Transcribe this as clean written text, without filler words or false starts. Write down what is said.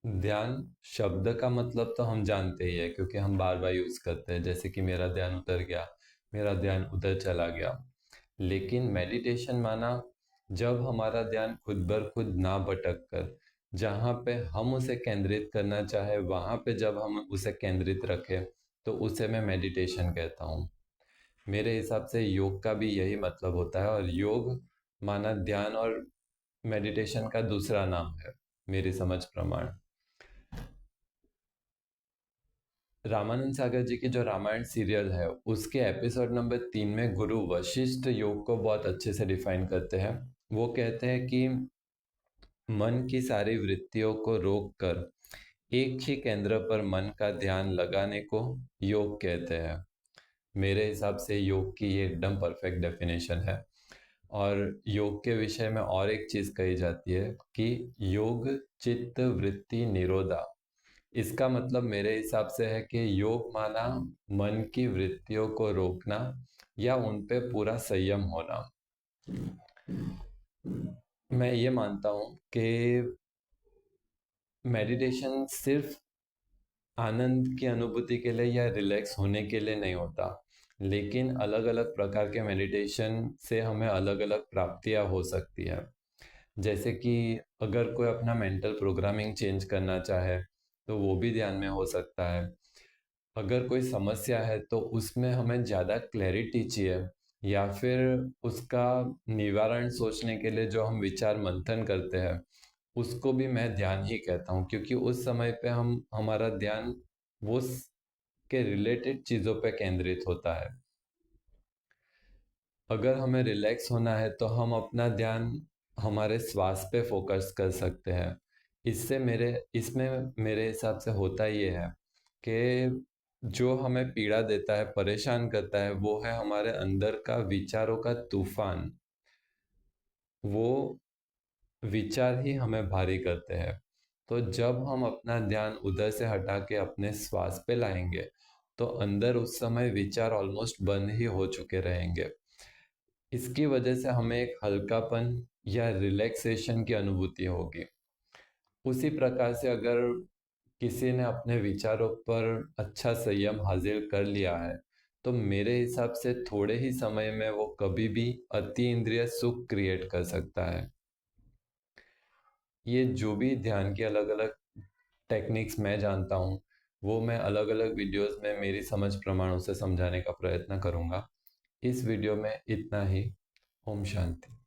ध्यान शब्द का मतलब तो हम जानते ही है, क्योंकि हम बार बार यूज करते हैं, जैसे कि मेरा ध्यान उधर गया, मेरा ध्यान उधर चला गया। लेकिन मेडिटेशन माना जब हमारा ध्यान खुद बर खुद ना भटक कर जहाँ पे हम उसे केंद्रित करना चाहे वहाँ पे जब हम उसे केंद्रित रखें, तो उसे मैं मेडिटेशन कहता हूँ। मेरे हिसाब से योग का भी यही मतलब होता है, और योग माना ध्यान और मेडिटेशन का दूसरा नाम है मेरी समझ प्रमाण। रामानंद सागर जी की जो रामायण सीरियल है उसके एपिसोड नंबर 3 में गुरु वशिष्ठ योग को बहुत अच्छे से डिफाइन करते हैं। वो कहते हैं कि मन की सारी वृत्तियों को रोक कर एक ही केंद्र पर मन का ध्यान लगाने को योग कहते हैं। मेरे हिसाब से योग की ये एकदम परफेक्ट डेफिनेशन है। और योग के विषय में और एक चीज कही जाती है कि योग चित्त वृत्ति निरोधा। इसका मतलब मेरे हिसाब से है कि योग माना मन की वृत्तियों को रोकना या उन पे पूरा संयम होना। मैं ये मानता हूँ कि मेडिटेशन सिर्फ आनंद की अनुभूति के लिए या रिलैक्स होने के लिए नहीं होता, लेकिन अलग अलग प्रकार के मेडिटेशन से हमें अलग अलग प्राप्तियां हो सकती है। जैसे कि अगर कोई अपना मेंटल प्रोग्रामिंग चेंज करना चाहे तो वो भी ध्यान में हो सकता है। अगर कोई समस्या है तो उसमें हमें ज़्यादा क्लैरिटी चाहिए, या फिर उसका निवारण सोचने के लिए जो हम विचार मंथन करते हैं उसको भी मैं ध्यान ही कहता हूँ, क्योंकि उस समय पे हम हमारा ध्यान वो के रिलेटेड चीज़ों पे केंद्रित होता है। अगर हमें रिलैक्स होना है तो हम अपना ध्यान हमारे श्वास पे फोकस कर सकते हैं। इसमें मेरे हिसाब से होता ये है कि जो हमें पीड़ा देता है, परेशान करता है, वो है हमारे अंदर का विचारों का तूफान। वो विचार ही हमें भारी करते हैं। तो जब हम अपना ध्यान उधर से हटा के अपने श्वास पे लाएंगे तो अंदर उस समय विचार ऑलमोस्ट बंद ही हो चुके रहेंगे। इसकी वजह से हमें एक हल्कापन या रिलैक्सेशन की अनुभूति होगी। उसी प्रकार से अगर किसी ने अपने विचारों पर अच्छा संयम हासिल कर लिया है तो मेरे हिसाब से थोड़े ही समय में वो कभी भी अति इंद्रिय सुख क्रिएट कर सकता है। ये जो भी ध्यान की अलग अलग टेक्निक्स मैं जानता हूँ वो मैं अलग अलग वीडियोस में मेरी समझ प्रमाणों से समझाने का प्रयत्न करूँगा। इस वीडियो में इतना ही। ओम शांति।